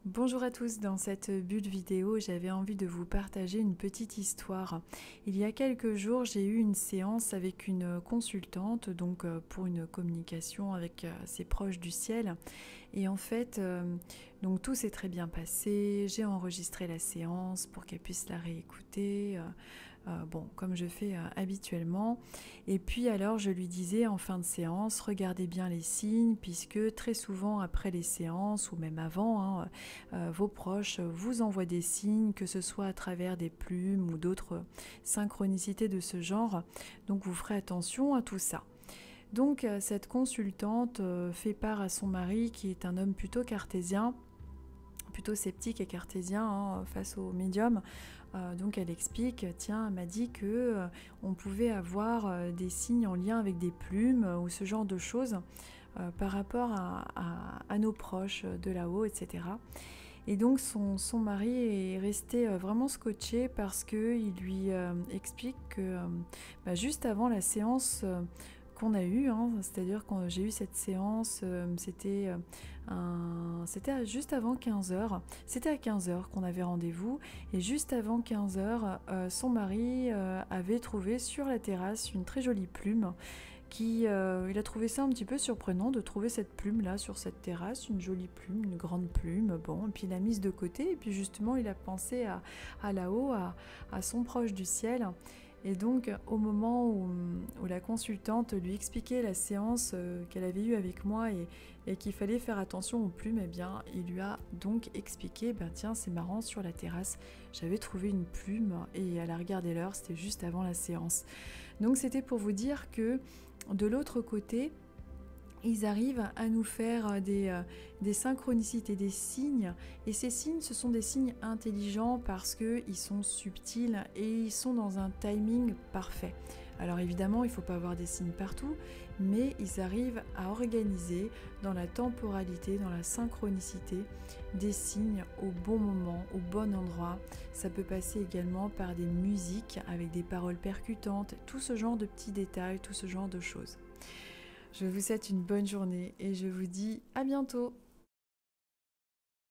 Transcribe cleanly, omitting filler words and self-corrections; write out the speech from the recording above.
Bonjour à tous, dans cette bulle vidéo, j'avais envie de vous partager une petite histoire. Il y a quelques jours, j'ai eu une séance avec une consultante, donc pour une communication avec ses proches du ciel. Et en fait, donc tout s'est très bien passé. J'ai enregistré la séance pour qu'elle puisse la réécouter. Bon, comme je fais habituellement. Et puis alors, je lui disais en fin de séance, regardez bien les signes, puisque très souvent après les séances, ou même avant, vos proches vous envoient des signes, que ce soit à travers des plumes ou d'autres synchronicités de ce genre. Donc vous ferez attention à tout ça. Donc cette consultante fait part à son mari, qui est un homme plutôt cartésien, plutôt sceptique et cartésien face au médium. Donc elle explique, tiens, elle m'a dit que on pouvait avoir des signes en lien avec des plumes ou ce genre de choses par rapport à nos proches de là-haut, etc. Et donc son mari est resté vraiment scotché parce qu'il lui explique que juste avant la séance qu'on a eue, c'est-à-dire quand j'ai eu cette séance, c'était juste avant 15 heures. C'était à 15 heures qu'on avait rendez-vous, et juste avant 15 heures, son mari avait trouvé sur la terrasse une très jolie plume il a trouvé ça un petit peu surprenant de trouver cette plume là sur cette terrasse, une jolie plume, une grande plume, bon, et puis il l'a mise de côté, et puis justement il a pensé à là-haut, à son proche du ciel. Et donc au moment où la consultante lui expliquait la séance qu'elle avait eue avec moi, et qu'il fallait faire attention aux plumes, eh bien il lui a donc expliqué, tiens, c'est marrant, sur la terrasse j'avais trouvé une plume, et elle a regardé l'heure, c'était juste avant la séance. Donc c'était pour vous dire que de l'autre côté, ils arrivent à nous faire des synchronicités, des signes. Et ces signes, ce sont des signes intelligents parce qu'ils sont subtils et ils sont dans un timing parfait. Alors évidemment, il ne faut pas avoir des signes partout, mais ils arrivent à organiser dans la temporalité, dans la synchronicité, des signes au bon moment, au bon endroit. Ça peut passer également par des musiques avec des paroles percutantes, tout ce genre de petits détails, tout ce genre de choses. Je vous souhaite une bonne journée et je vous dis à bientôt.